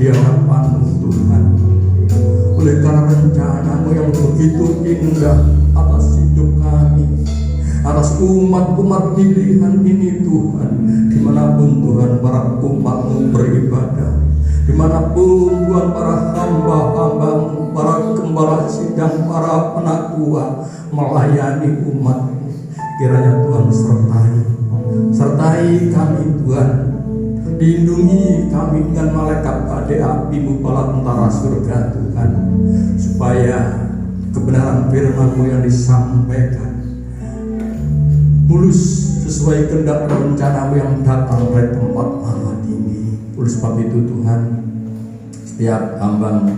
di hadapan-Mu Tuhan. Oleh karena rencana-Mu yang begitu indah atas hidup kami, atas umat-umat pilihan ini Tuhan, dimanapun Tuhan para umat-Mu beribadah, dimanapun Tuhan para hamba-hamba-Mu, para gembala sidang, para penatua melayani umat-Mu, kiranya Tuhan sertai kami Tuhan, lindungi kami dengan malaikat badai api-Mu bala tentara surga Tuhan, supaya kebenaran firman-Mu yang disampaikan mulus sesuai kehendak dan rencana-Mu yang datang dari tempat maha tinggi. Oleh sebab itu Tuhan, setiap hamba-Mu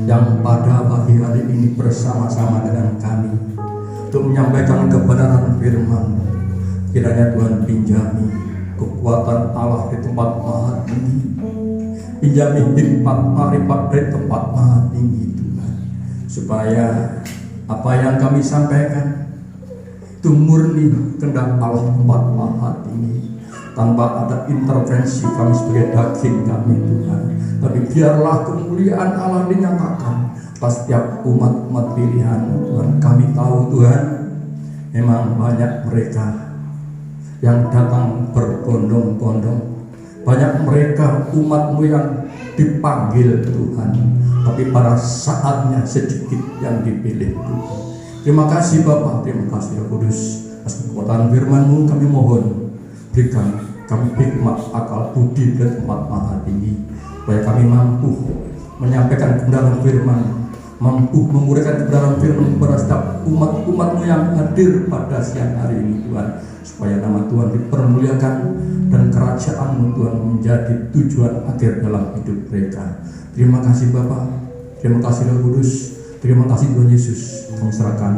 yang pada pagi hari ini bersama-sama dengan kami untuk menyampaikan kebenaran firman, kiranya Tuhan pinjami kekuatan Allah di tempat maha tinggi, pinjami hikmat marifat dari tempat maha tinggi Tuhan, supaya apa yang kami sampaikan itu murni kehendak Allah tempat maha tinggi, tanpa ada intervensi kami sebagai daging kami Tuhan, tapi biarlah kemuliaan Allah dinyatakan atas setiap umat-umat pilihan Tuhan. Kami tahu Tuhan, memang banyak mereka yang datang berbondong-bondong, banyak mereka umat-Mu yang dipanggil Tuhan, tapi pada saatnya sedikit yang dipilih Tuhan. Terima kasih Bapa, terima kasih Roh Kudus atas kekuatan firman-Mu. Kami mohon berikan kami hikmat, akal, budi dan tempat maha tinggi, supaya kami mampu menyampaikan kebenaran firman, mampu menguraikan kebenaran firman kepada setiap umat-umat-Mu yang hadir pada siang hari ini Tuhan, supaya nama Tuhan dipermuliakan dan kerajaan-Mu Tuhan menjadi tujuan akhir dalam hidup mereka. Terima kasih Bapa, terima kasih Roh Kudus, terima kasih Tuhan Yesus. Kami serahkan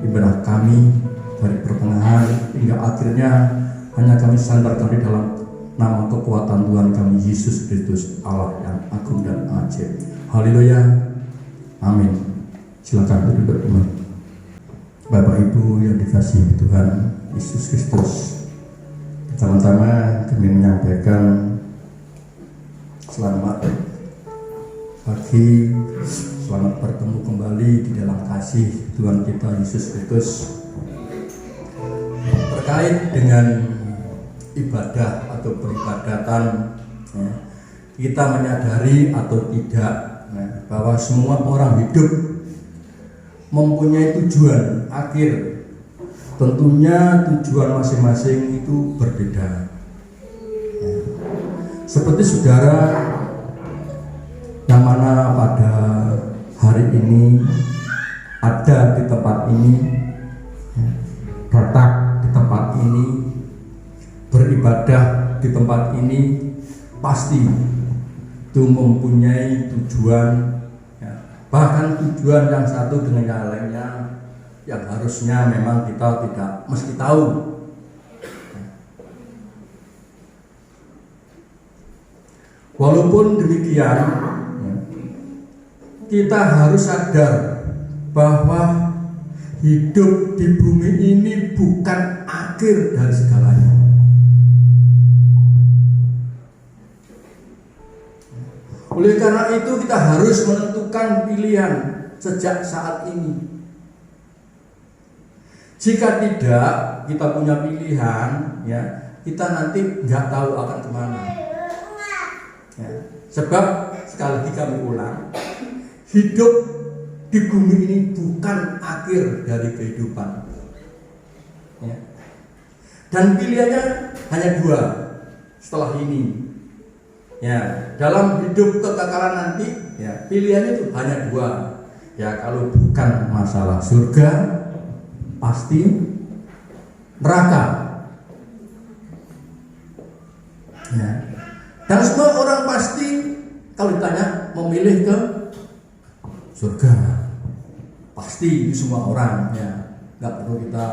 ibadah kami dari pertengahan hingga akhirnya hanya kami sandarkan di dalam nama kekuatan Tuhan kami Yesus Kristus, Allah yang agung dan ajaib. Haleluya, amin. Silakan duduk teman. Bapak Ibu yang dikasihi Tuhan Yesus Kristus, pertama-tama kami menyampaikan selamat pagi, selamat bertemu kembali di dalam kasih Tuhan kita Yesus Kristus. Terkait dengan ibadah atau peribadatan, ya, kita menyadari atau tidak, ya, bahwa semua orang hidup mempunyai tujuan akhir. Tentunya tujuan masing-masing itu berbeda, ya. Seperti saudara yang mana pada hari ini ada di tempat ini, ya, datang di tempat ini, beribadah di tempat ini, pasti itu mempunyai tujuan, ya, bahkan tujuan yang satu dengan yang lainnya yang harusnya memang kita tidak mesti tahu. Walaupun demikian, ya, kita harus sadar bahwa hidup di bumi ini bukan akhir dari segalanya. Oleh karena itu kita harus menentukan pilihan sejak saat ini. Jika tidak kita punya pilihan, ya, kita nanti nggak tahu akan kemana. Ya, sebab sekali lagi kami ulang, hidup di bumi ini bukan akhir dari kehidupan, ya. Dan pilihannya hanya dua setelah ini, ya. Dalam hidup kekekalan nanti, ya, pilihannya itu hanya dua, ya. Kalau bukan masalah surga, pasti neraka, ya. Dan semua orang pasti kalau ditanya memilih ke surga, pasti semua orang, ya, nggak perlu kita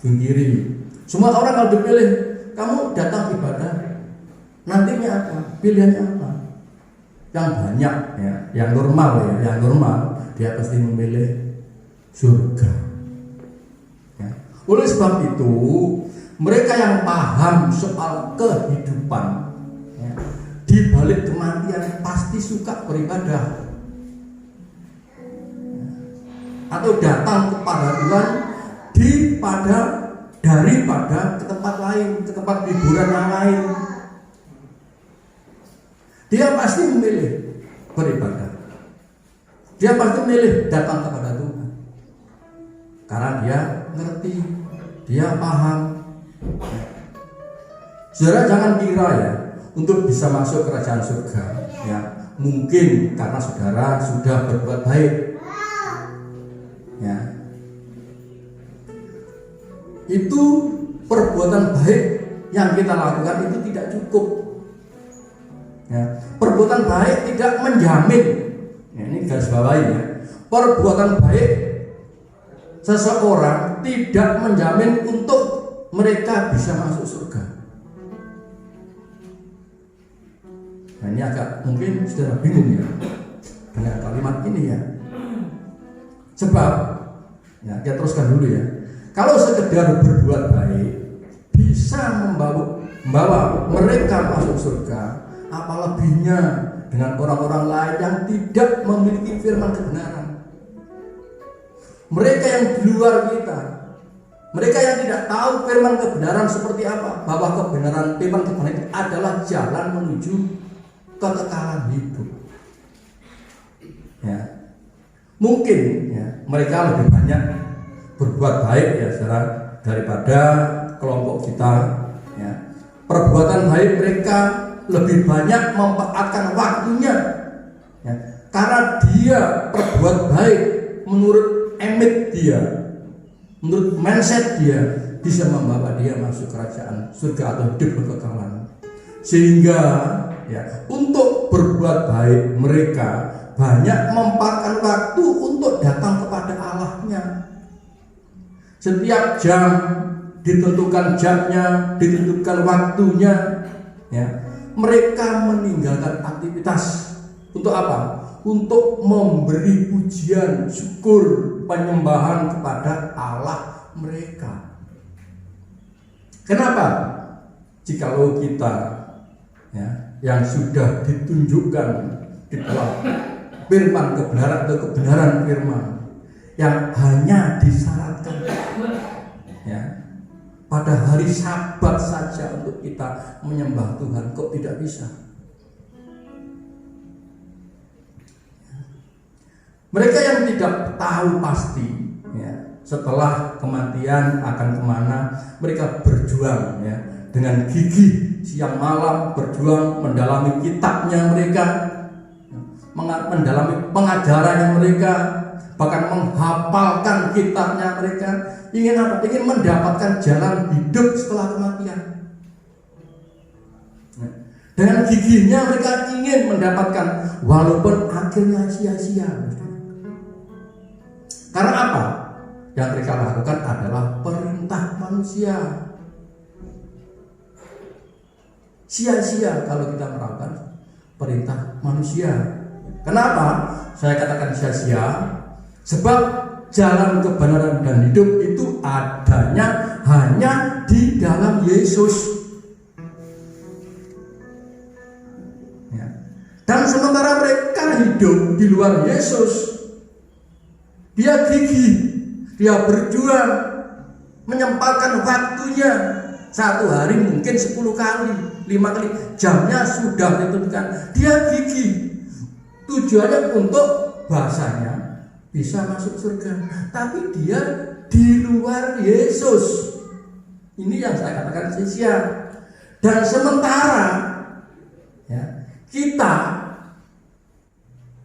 pungkiri. Semua orang kalau dipilih, kamu datang ibadah, nantinya apa? Pilihannya apa? Yang banyak, ya, yang normal, ya, yang normal dia pasti memilih surga, ya. Oleh sebab itu mereka yang paham soal kehidupan, ya, di balik kematian pasti suka beribadah atau datang kepada Tuhan daripada ke tempat lain, ke tempat hiburan yang lain. Dia pasti memilih beribadah. Dia pasti memilih datang kepada Tuhan. Karena dia ngerti, dia paham. Saudara jangan kira ya, untuk bisa masuk kerajaan surga ya, mungkin karena saudara sudah berbuat baik. Ya. Itu perbuatan baik yang kita lakukan itu tidak cukup. Ya. Perbuatan baik tidak menjamin. Ya, ini garis bawahi ya. Perbuatan baik seseorang tidak menjamin untuk mereka bisa masuk surga. Nah, ini agak mungkin saudara bingung ya dengan kalimat ini ya. Sebab, ya kita teruskan dulu ya. Kalau sekedar berbuat baik bisa membawa mereka masuk surga, apalebihnya dengan orang-orang lain yang tidak memiliki firman kebenaran. Mereka yang di luar kita, mereka yang tidak tahu firman kebenaran seperti apa, bahwa kebenaran firman kebenaran itu adalah jalan menuju kekekalan hidup. Ya. Mungkin ya, mereka lebih banyak berbuat baik ya saudara daripada kelompok kita ya. Perbuatan baik mereka lebih banyak memanfaatkan waktunya ya. Karena dia berbuat baik menurut emit dia, menurut mindset dia, bisa membawa dia masuk kerajaan surga atau hidup kekekalan. Sehingga ya, untuk berbuat baik mereka banyak memanfaatkan waktu untuk datang kepada Allahnya. Setiap jam ditentukan jamnya, ditentukan waktunya ya. Mereka meninggalkan aktivitas untuk apa? Untuk memberi pujian, syukur, penyembahan kepada Allah mereka. Kenapa? Jikalau kita ya, yang sudah ditunjukkan di dalam firman kebenaran atau kebenaran firman yang hanya disyaratkan ya, pada hari Sabat saja untuk kita menyembah Tuhan, kok tidak bisa? Mereka yang tidak tahu pasti ya, setelah kematian akan kemana, mereka berjuang ya, dengan gigih siang malam, berjuang mendalami kitabnya mereka, mendalami pengajarannya mereka, bahkan menghafalkan kitabnya mereka. Ingin apa? Ingin mendapatkan jalan hidup setelah kematian. Dengan gigihnya mereka ingin mendapatkan, walaupun akhirnya sia-sia. Karena apa? Yang mereka lakukan adalah perintah manusia. Sia-sia kalau kita melakukan perintah manusia. Kenapa saya katakan sia-sia? Sebab jalan kebenaran dan hidup itu adanya hanya di dalam Yesus. Ya. Dan sementara mereka hidup di luar Yesus, dia gigih, dia berjuang, menyempatkan waktunya. Satu hari mungkin 10 kali, 5 kali, jamnya sudah ditentukan. Dia gigih, tujuannya untuk bahasanya bisa masuk surga, tapi dia di luar Yesus. Ini yang saya katakan sia-sia. Dan sementara ya, kita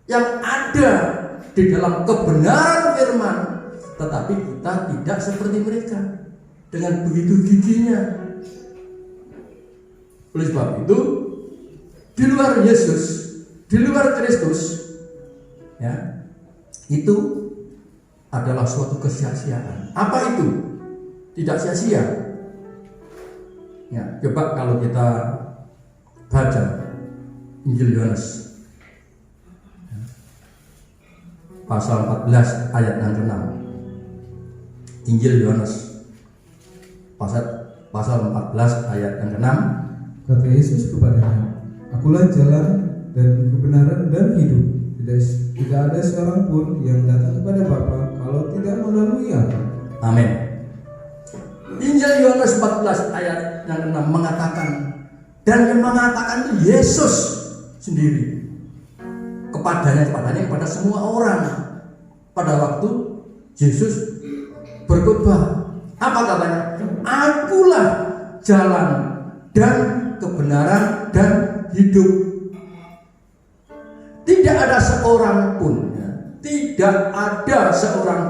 yang ada di dalam kebenaran firman, tetapi kita tidak seperti mereka dengan begitu giginya. Oleh sebab itu, di luar Yesus, di luar Kristus ya, itu adalah suatu kesia-siaan. Apa itu? Tidak sia-sia. Ya, coba kalau kita baca Injil Yohanes pasal 14 ayat yang ke-6. Injil Yohanes pasal 14 ayat yang ke-6. Kata Yesus kepadanya, "Akulah jalan dan kebenaran dan hidup. Tidak ada seorang pun yang datang kepada Bapa kalau tidak melalui Aku. Amin. Injil Yohanes 14 ayat yang 6 mengatakan, dan yang mengatakan itu Yesus sendiri kepada semua orang pada waktu Yesus berkhotbah. Apa katanya? Akulah jalan dan kebenaran dan hidup. Tidak ada seorang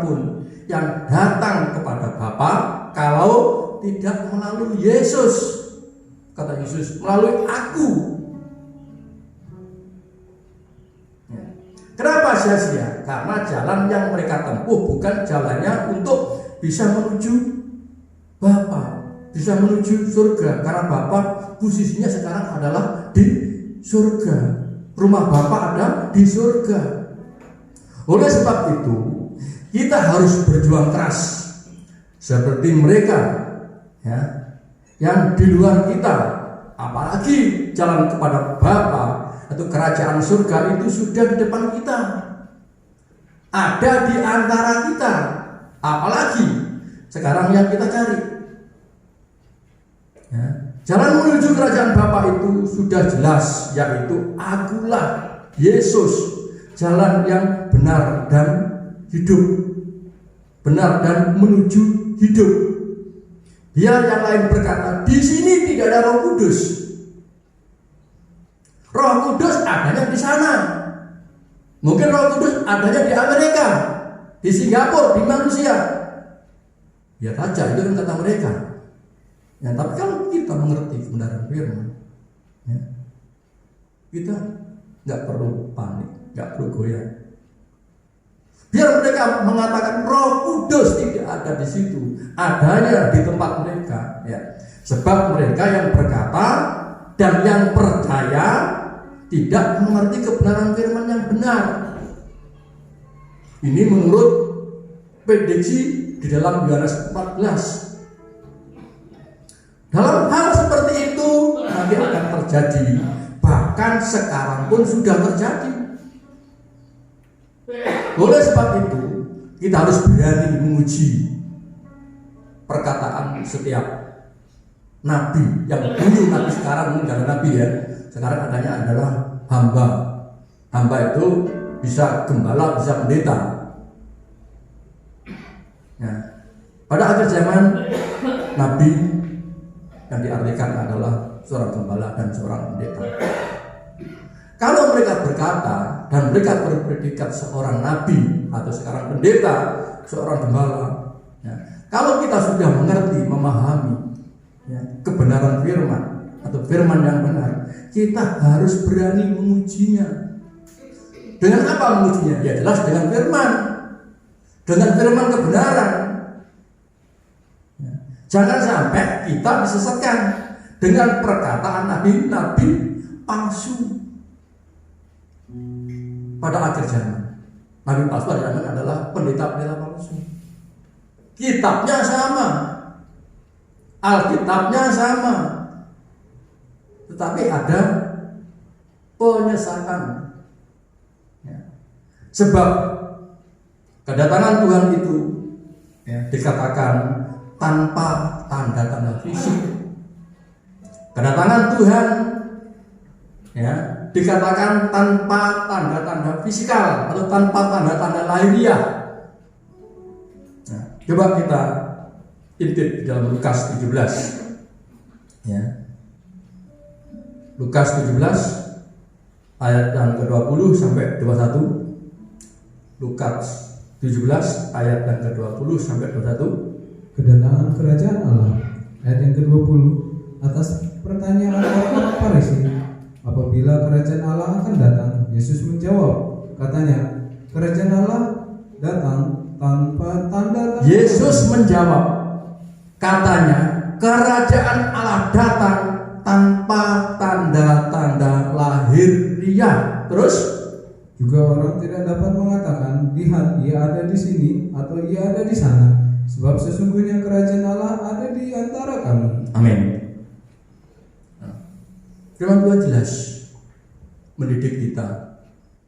pun yang datang kepada Bapa kalau tidak melalui Yesus. Kata Yesus, melalui Aku. Kenapa sia-sia? Karena jalan yang mereka tempuh bukan jalannya untuk bisa menuju Bapa, bisa menuju surga. Karena Bapa posisinya sekarang adalah di surga. Rumah Bapa ada di surga. Oleh sebab itu, kita harus berjuang keras seperti mereka, ya, yang di luar kita. Apalagi jalan kepada Bapa atau kerajaan surga itu sudah di depan kita, ada di antara kita. Apalagi sekarang yang kita cari, ya, jalan menuju kerajaan Bapa itu sudah jelas, yaitu Akulah Yesus, jalan yang benar dan hidup, benar dan menuju hidup. Biar yang lain berkata, di sini tidak ada Roh Kudus. Roh Kudus adanya di sana. Mungkin Roh Kudus adanya di Amerika, di Singapura, di manusia. Ya saja, itu kan kata mereka. Ya, tapi kalau kita mengerti kebenaran firman, ya, kita nggak perlu panik, nggak perlu goyah. Biar mereka mengatakan Roh Kudus tidak ada di situ, adanya di tempat mereka, ya. Sebab mereka yang berkata dan yang percaya tidak mengerti kebenaran firman yang benar. Ini menurut prediksi di dalam Yohanes 14. Dalam hal seperti itu nanti akan terjadi, bahkan sekarang pun sudah terjadi. Oleh sebab itu, kita harus berani menguji perkataan setiap nabi. Yang dulu nabi, sekarang tidak ada nabi, ya. Sekarang adanya adalah hamba. Hamba itu bisa gembala, bisa pendeta. Ya. Pada akhir zaman, nabi yang diartikan adalah seorang gembala dan seorang pendeta. Kalau mereka berkata dan mereka berpredikat seorang nabi atau seorang pendeta, seorang gembala, ya, kalau kita sudah mengerti, memahami, ya, kebenaran firman atau firman yang benar, kita harus berani mengujinya. Dengan apa mengujinya? Ya jelas dengan firman, dengan firman kebenaran. Ya. Jangan sampai kita disesatkan dengan perkataan nabi-nabi palsu. Pada akhir zaman, nabi palsu adalah pendeta-pendeta palsu. Kitabnya sama, Alkitabnya sama, tetapi ada penyesakan. Ya. Sebab kedatangan Tuhan itu, ya, dikatakan tanpa tanda-tanda fisik. Kedatangan Tuhan, ya, dikatakan tanpa tanda-tanda fisikal atau tanpa tanda-tanda lahiriah. Nah, coba kita intip di dalam Lukas 17, ya. Lukas 17 ayat yang ke-20 sampai 21. Lukas 17 ayat yang ke-20 sampai 21. Kedatangan kerajaan Allah. Ayat yang ke-20. Atas pertanyaan orang Farisi, apabila kerajaan Allah akan datang, Yesus menjawab, katanya, kerajaan Allah datang tanpa tanda-tanda. Yesus menjawab, katanya, kerajaan Allah datang tanpa tanda-tanda lahiriah. Terus juga orang tidak dapat mengatakan, lihat ia ada di sini atau ia ada di sana, sebab sesungguhnya kerajaan Allah ada di antara kamu. Amin. Firman Tuhan jelas. mendidik kita.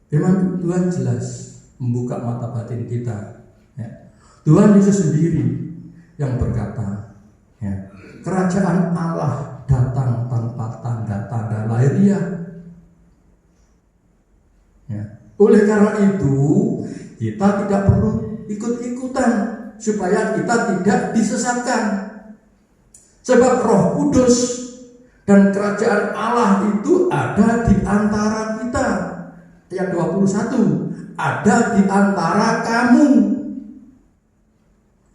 Firman Tuhan jelas membuka mata batin kita. Ya. Tuhan Yesus sendiri yang berkata, ya, kerajaan Allah datang tanpa tanda-tanda lahiriah. Ya. Oleh karena itu, kita tidak perlu ikut-ikutan supaya kita tidak disesatkan. Sebab Roh Kudus dan kerajaan Allah itu ada di antara kita. Ayat 21, ada di antara kamu.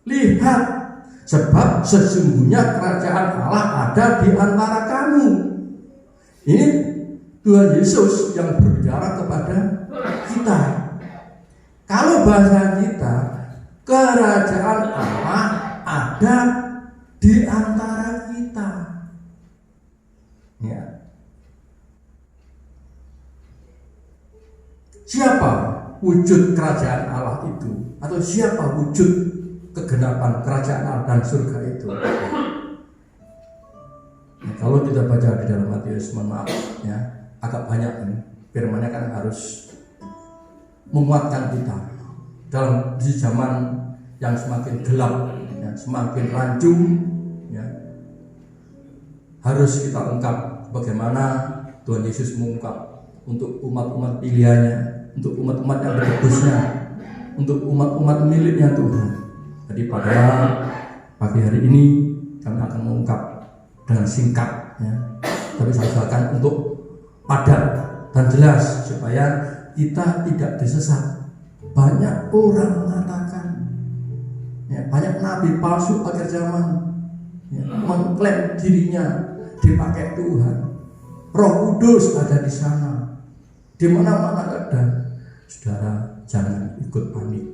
Lihat, sebab sesungguhnya kerajaan Allah ada di antara kamu. Ini Tuhan Yesus yang berbicara kepada kita. Kalau bahasa kita, kerajaan Allah ada di antara kita. Ya. Siapa wujud kerajaan Allah itu? Atau siapa wujud kegenapan kerajaan Allah dan surga itu? Nah, kalau kita baca di dalam Matius, mohon maaf ya, agak banyak ini. Firman-nya kan harus menguatkan kita dalam di zaman yang semakin gelap, ya, semakin rancu, ya. Harus kita ungkap bagaimana Tuhan Yesus mengungkap untuk umat-umat pilihannya, untuk umat-umat yang ditebusnya, untuk umat-umat miliknya Tuhan. Jadi pada pagi hari ini kami akan mengungkap dengan singkat, ya. Tapi saya usahakan untuk padat dan jelas supaya kita tidak disesat. Banyak orang mengatakan, ya, banyak nabi palsu akhir zaman, ya, mengklaim dirinya dipakai Tuhan. Roh Kudus ada di sana, di mana-mana ada. Saudara, jangan ikut panik.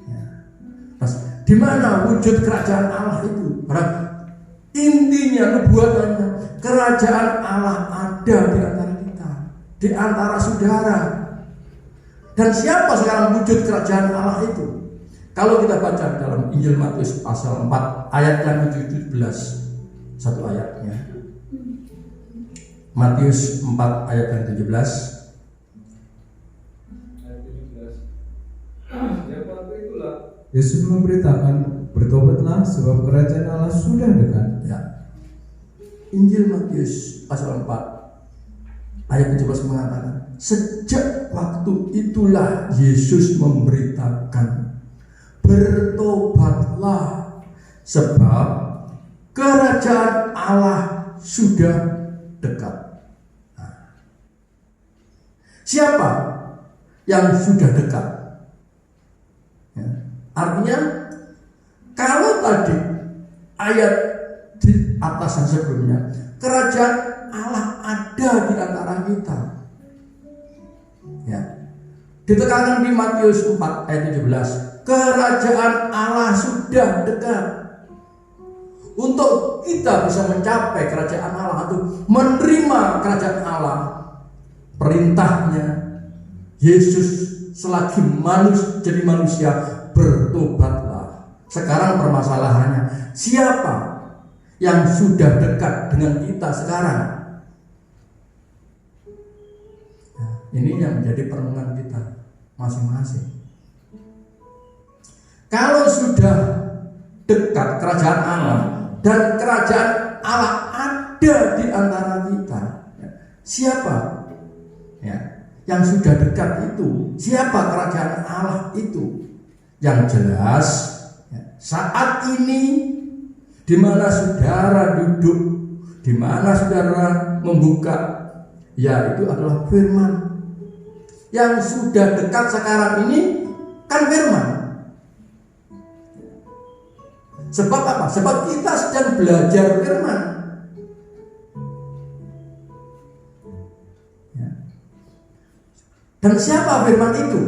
Ya. Nah, di mana wujud kerajaan Allah itu? Karena intinya nubuatannya, kerajaan Allah ada di antara kita, di antara saudara. Dan siapa sekarang wujud kerajaan Allah itu? Kalau kita baca dalam Injil Matius pasal 4 ayat yang 17, satu ayatnya. Matius 4 ayat yang 17. Yesus memberitakan, bertobatlah sebab kerajaan Allah sudah dekat. Ya. Injil Matius pasal 4 ayat 17 mengatakan, sejak waktu itulah Yesus memberitakan, bertobatlah sebab kerajaan Allah sudah dekat. Nah, siapa yang sudah dekat? Ya. Artinya, kalau tadi ayat di atas yang sebelumnya, kerajaan Allah ada di antara kita. Ya. Ditekankan di Matius 4 ayat 17, kerajaan Allah sudah dekat. Untuk kita bisa mencapai kerajaan Allah atau menerima kerajaan Allah, perintahnya Yesus selagi jadi manusia, bertobatlah. Sekarang permasalahannya, siapa yang sudah dekat dengan kita sekarang? Nah, ini yang menjadi perenungan kita masing-masing. Kalau sudah dekat kerajaan Allah dan kerajaan Allah ada di antara kita, siapa yang sudah dekat itu? Siapa kerajaan Allah itu? Yang jelas, saat ini di mana saudara duduk, di mana saudara membuka, ya itu adalah firman. Yang sudah dekat sekarang ini kan firman. Sebab apa? Sebab kita sedang belajar firman. Ya. Dan siapa firman itu?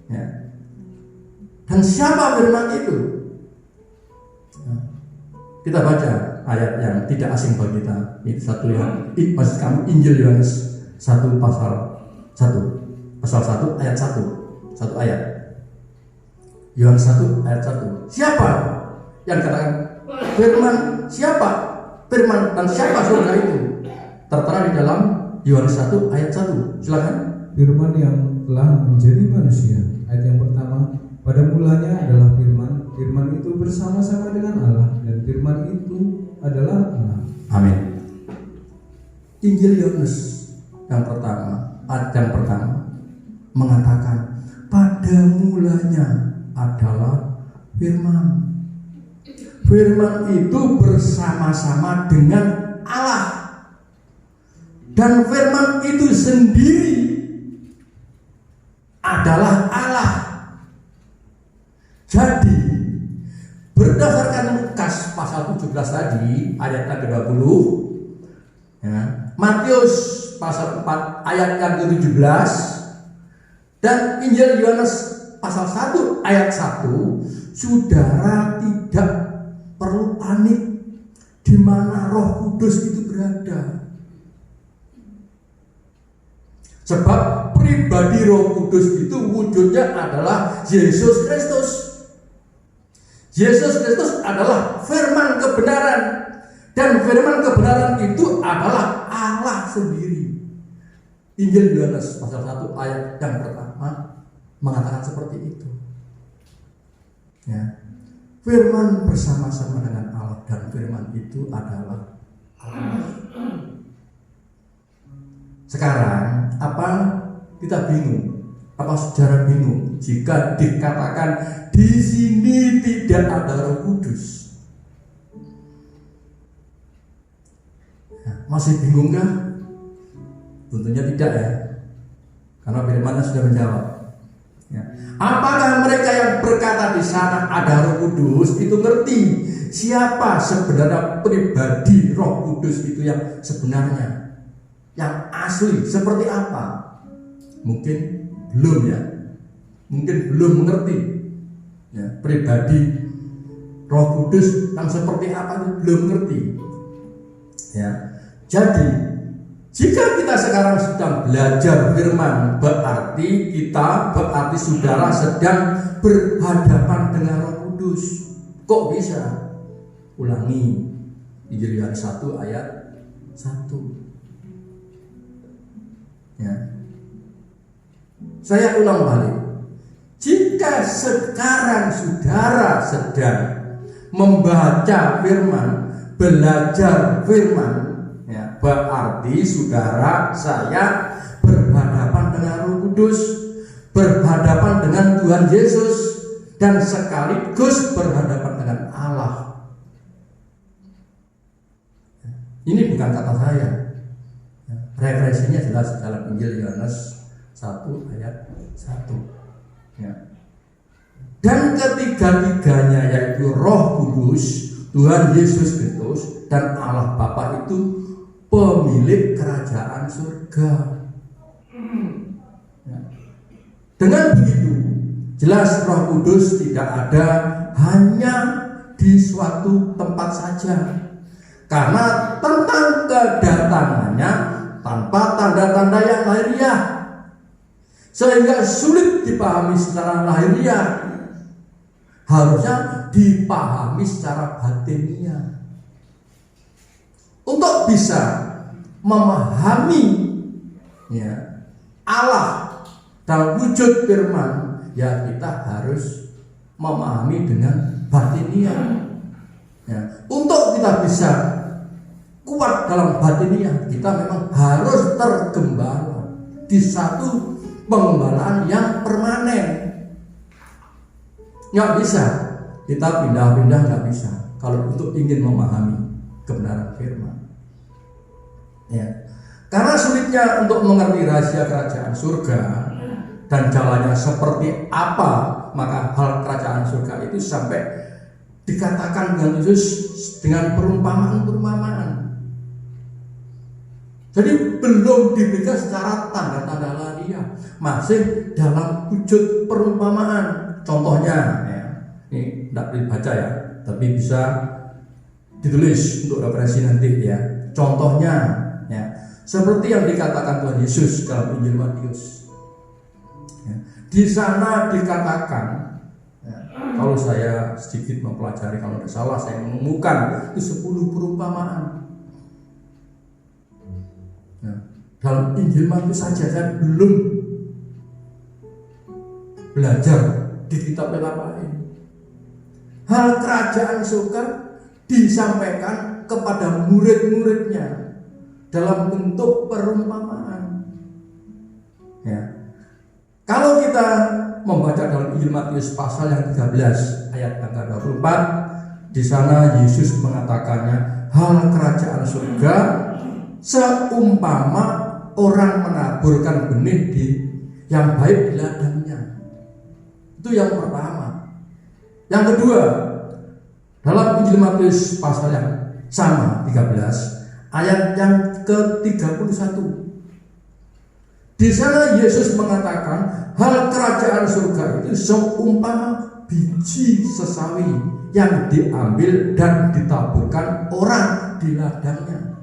Ya. Dan siapa firman itu? Nah, kita baca ayat yang tidak asing bagi kita. Ini satu yang maksud kamu Injil Yohanes 1 pasal 1 ayat 1. Satu ayat. Yohanes 1 ayat 1. Siapa yang katakan firman? Siapa firman dan siapa surga itu? tertera di dalam Yohanes 1 ayat 1. Silakan. Firman yang telah menjadi manusia. Ayat yang pertama, pada mulanya adalah firman, firman itu bersama-sama dengan Allah, dan firman itu adalah Allah. Amin. Injil Yohanes yang pertama, ayat yang pertama mengatakan pada mulanya adalah firman. Firman itu bersama-sama dengan Allah, dan firman itu sendiri adalah Allah. Jadi berdasarkan Lukas pasal 17 tadi ayat yang ke-20, ya, Matius pasal 4 ayat yang ke-17, dan Injil Yohanes pasal 1 ayat 1, saudara tidak perlu panik di mana Roh Kudus itu berada. Sebab pribadi Roh Kudus itu wujudnya adalah Yesus Kristus. Yesus Kristus adalah firman kebenaran, dan firman kebenaran itu adalah Allah sendiri. Injil Yohanes pasal 1 ayat yang pertama mengatakan seperti itu. Ya. Firman bersama-sama dengan Allah, dan firman itu adalah Allah. Sekarang apa kita bingung? Apa saudara bingung jika dikatakan di sini tidak ada Roh Kudus? Masih bingung kan? Tentunya tidak ya, karena firman sudah menjawab. Ya. Apakah mereka yang berkata di sana ada Roh Kudus itu ngerti siapa sebenarnya pribadi Roh Kudus itu yang sebenarnya, yang asli seperti apa? Mungkin belum ya, mungkin belum mengerti ya, pribadi Roh Kudus yang seperti apa itu belum ngerti ya. Jadi jika kita sekarang sedang belajar firman, berarti saudara sedang berhadapan dengan Roh Kudus. Kok bisa? Ulangi Injil Yohanes 1 ayat 1 ya. Saya ulang balik. Jika sekarang saudara sedang membaca firman, belajar firman, ya, berarti saudara saya berhadapan dengan Roh Kudus, berhadapan dengan Tuhan Yesus, dan sekaligus berhadapan dengan Allah. Ini bukan kata saya. Referensinya jelas dalam Injil Yohanes 1 ayat 1 ya. Dan ketiga-tiganya, yaitu Roh Kudus, Tuhan Yesus Kristus, dan Allah Bapa itu pemilik kerajaan surga ya. Dengan begitu jelas Roh Kudus tidak ada hanya di suatu tempat saja, karena tentang kedatangannya tanpa tanda-tanda yang lahiriah, sehingga sulit dipahami secara lahiriah, harusnya dipahami secara batiniah. Untuk bisa memahami ya, Allah dalam wujud firman, ya kita harus memahami dengan batiniah ya. Untuk kita bisa kuat dalam batiniah, kita memang harus tergembala di satu pengembalaan yang permanen. Nggak bisa kita pindah-pindah, nggak bisa kalau untuk ingin memahami kebenaran firman ya. Karena sulitnya untuk mengerti rahasia kerajaan surga dan jalannya seperti apa, maka hal kerajaan surga itu sampai dikatakan dengan khusus dengan perumpamaan-perumpamaan. Jadi belum diberikan secara tanda-tanda lahiriah, masih dalam wujud perumpamaan. Contohnya, ya, ini tidak dibaca ya, tapi bisa ditulis untuk referensi nanti ya. Contohnya, ya, seperti yang dikatakan Tuhan Yesus dalam Injil Matius. Ya, di sana dikatakan, ya, kalau saya sedikit mempelajari, kalau tidak salah saya menemukan itu 10 perumpamaan. Nah, dalam Injil Matius saja saya belum belajar di kitab-kitab lain. Hal kerajaan surga disampaikan kepada murid-muridnya dalam bentuk perumpamaan. Ya. Kalau kita membaca dalam Injil Matius pasal yang 13 ayat yang ke-24, di sana Yesus mengatakannya, hal kerajaan surga seumpama orang menaburkan benih yang baik di ladangnya. Itu yang pertama. Yang kedua, dalam Injil Matius pasal yang sama 13 ayat yang ke-31, di sana Yesus mengatakan hal kerajaan surga itu seumpama biji sesawi yang diambil dan ditaburkan orang di ladangnya.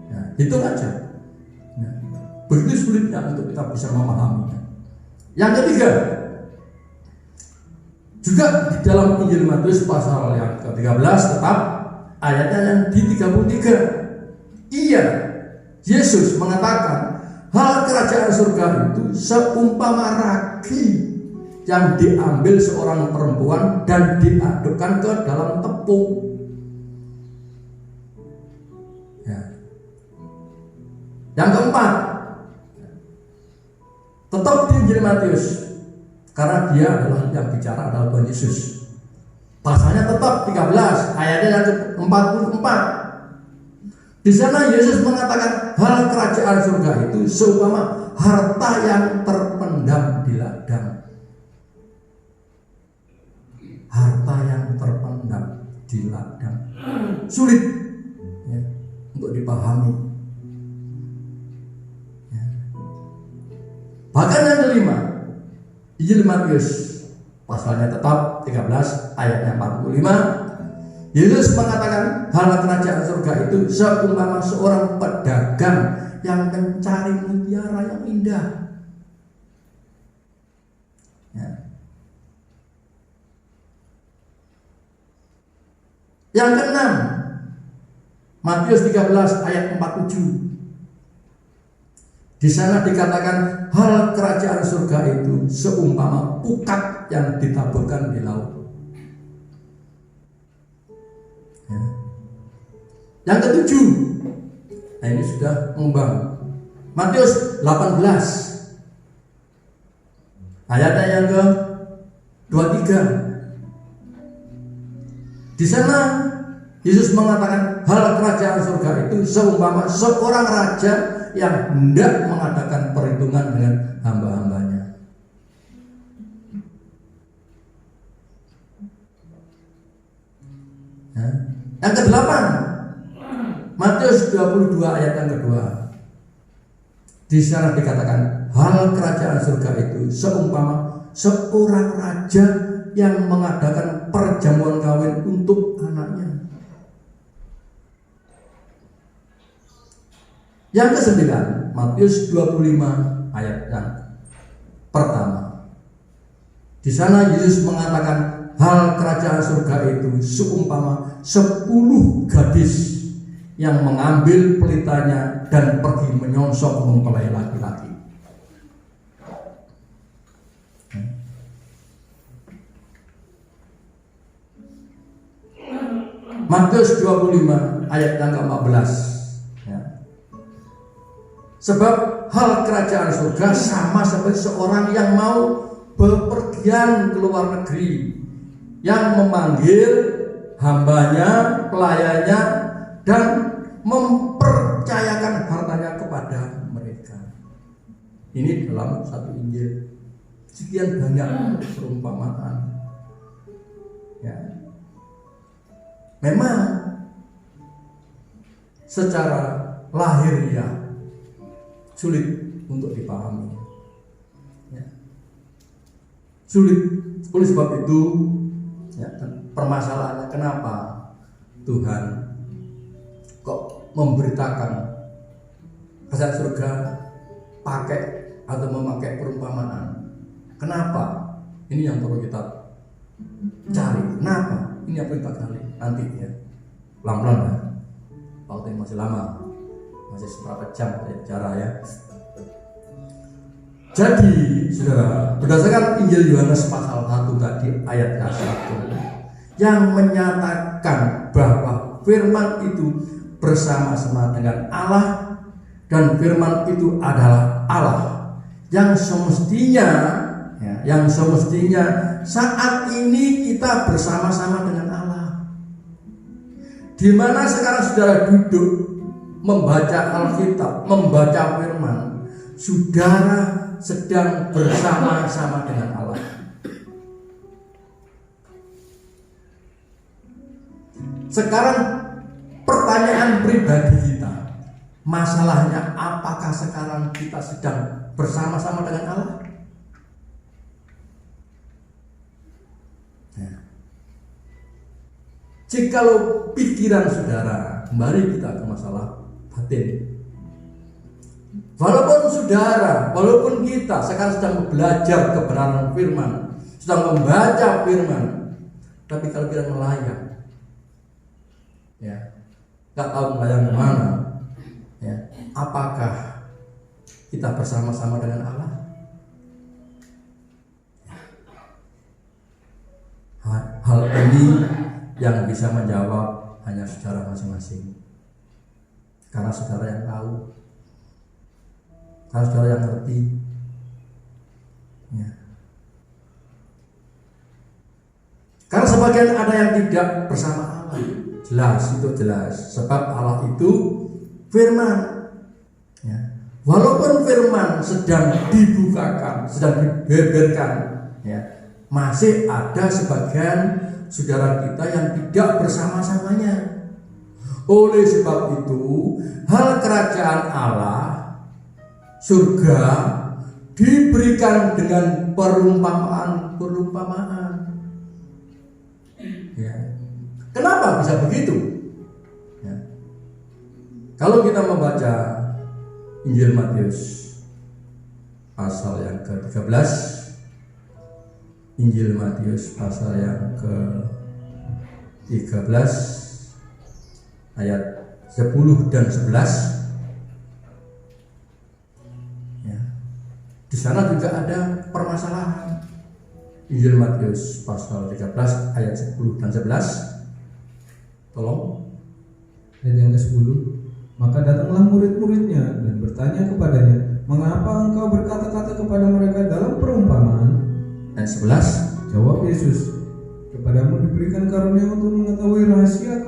Ya, itu aja. Ya, begitu sulitnya untuk kita bisa memahaminya. Yang ketiga, juga di dalam Injil Matius pasal yang ke-13 tetap ayatnya yang di 33. Yesus mengatakan hal kerajaan surga itu seumpama ragi yang diambil seorang perempuan dan diadukkan ke dalam tepung. Ya. Yang keempat, tetap di Injil Matius, karena dia adalah yang bicara adalah Tuhan Yesus. Pasalnya tetap 13 ayatnya yang ke-44. Di sana Yesus mengatakan hal kerajaan surga itu seumpama harta yang terpendam di ladang. Harta yang terpendam di ladang. Sulit ya, untuk dipahami. Ya. Bahkan yang kelima, Injil Matius pasalnya tetap 13 ayatnya 45. Yesus mengatakan hal kerajaan surga itu seumpama seorang pedagang yang mencari mutiara yang indah. Ya. Yang keenam, Matius 13 ayat 47. Di sana dikatakan hal kerajaan surga itu seumpama pukat yang ditaburkan di laut. Ya. Yang ketujuh, nah ini sudah mengembang. Matius 18 ayatnya yang ke-23. Di sana Yesus mengatakan hal kerajaan surga itu seumpama seorang raja yang hendak mengadakan perhitungan dengan hamba-hambanya. Ya. Yang ke-8, Matius 22 ayat yang kedua. Di sana dikatakan hal kerajaan surga itu seumpama seorang raja yang mengadakan perjamuan kawin untuk anaknya. Yang ke-9, Matius 25 ayat yang pertama. Di sana Yesus mengatakan hal kerajaan surga itu seumpama 10 gadis yang mengambil pelitanya dan pergi menyongsong mempelai laki-laki. Matius 25 ayat yang ke-14. Ya. Sebab hal kerajaan surga sama seperti seorang yang mau bepergian ke luar negeri, yang memanggil hambanya, pelayannya, dan mempercayakan hartanya kepada mereka. Ini dalam satu Injil. Sekian banyak perumpamaan. Ya. Memang secara lahiriah sulit untuk dipahami. Ya. Sulit. Oleh sebab itu, ya, permasalahannya kenapa Tuhan kok memberitakan kerajaan surga pakai atau memakai perumpamaan? Kenapa? Ini yang perlu kita cari. Kenapa? Ini yang perlu kita cari nanti ya, pelan-pelan ya. Waktu yang masih lama. Masih seberapa jam saya bicara ya. Jadi, saudara, berdasarkan Injil Yohanes pasal 1 tadi ayat 1 yang menyatakan bahwa firman itu bersama-sama dengan Allah dan firman itu adalah Allah yang semestinya saat ini kita bersama-sama dengan Allah. Di mana sekarang saudara duduk membaca Alkitab, membaca firman, saudara sedang bersama-sama dengan Allah. Sekarang pertanyaan pribadi kita, masalahnya apakah sekarang kita sedang bersama-sama dengan Allah? Ya. Jikalau pikiran saudara, kembali kita ke masalah batin. Walaupun kita sekarang sedang belajar kebenaran firman, sedang membaca firman, tapi kalau kita melayang, ya, nggak tahu melayang kemana, ya, apakah kita bersama-sama dengan Allah? Hal ini yang bisa menjawab hanya saudara masing-masing, karena saudara yang tahu, karena saudara yang ngerti, ya. Karena sebagian ada yang tidak bersama Allah, jelas, sebab Allah itu firman, ya. Walaupun firman sedang dibukakan, sedang dibeberkan, ya, masih ada sebagian saudara kita yang tidak bersama-samanya. Oleh sebab itu, hal kerajaan Allah, surga, diberikan dengan perumpamaan. Ya. Kenapa bisa begitu? Ya. Kalau kita membaca Injil Matius pasal yang ke-13, Injil Matius pasal yang ke-13 ayat 10 dan 11, ya. Di sana juga ada permasalahan. Injil Matius pasal 13 ayat 10 dan 11. Tolong. Ayat yang ke-10. Maka datanglah murid-muridnya dan bertanya kepadanya, mengapa engkau berkata-kata kepada mereka dalam perumpamaan? Ayat 11. Jawab Yesus, kepadamu diberikan karunia untuk mengetahui rahasia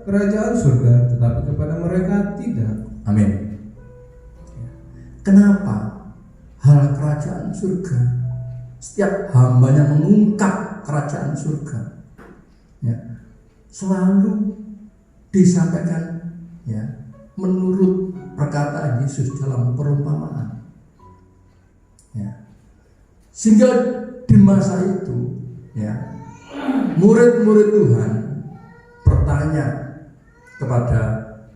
kerajaan surga, tetapi kepada mereka tidak. Amin. Kenapa hal kerajaan surga, setiap hambanya mengungkap kerajaan surga, ya, selalu disampaikan, ya, menurut perkataan Yesus dalam perumpamaan, ya. Sehingga di masa itu, ya, murid-murid Tuhan bertanya kepada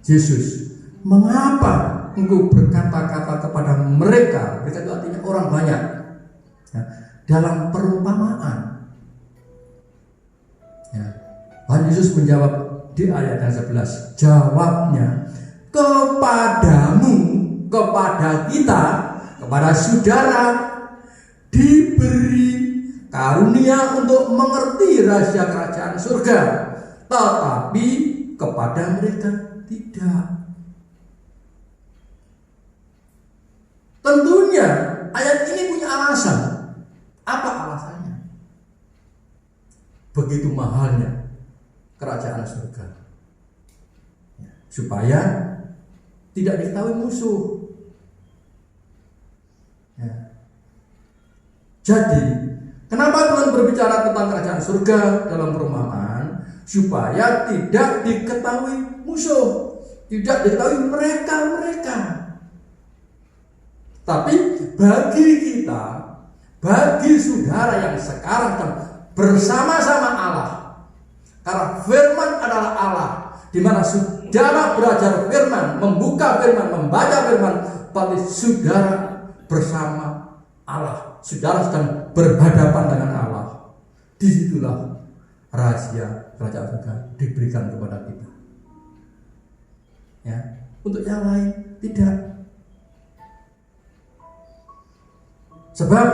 Yesus, mengapa engkau berkata-kata kepada mereka? Mereka itu artinya orang banyak, ya, dalam perumpamaan. Ya. Tuhan Yesus menjawab di ayat yang 11, jawabnya, kepadamu, kepada kita, kepada saudara diberi karunia untuk mengerti rahasia kerajaan surga, tetapi kepada mereka tidak. Tentunya ayat ini punya alasan. Apa alasannya? Begitu mahalnya kerajaan surga, supaya tidak diketahui musuh. Ya. Jadi, kenapa Tuhan berbicara tentang kerajaan surga dalam perumpamaan? Supaya tidak diketahui musuh, tidak diketahui mereka. Tapi bagi kita, bagi saudara yang sekarang bersama-sama Allah, karena firman adalah Allah, di mana saudara belajar firman, membuka firman, membaca firman, berarti saudara bersama Allah, saudara sedang berhadapan dengan Allah. Disitulah rahasia kerajaan surga diberikan kepada kita. Ya, untuk yang lain, tidak. Sebab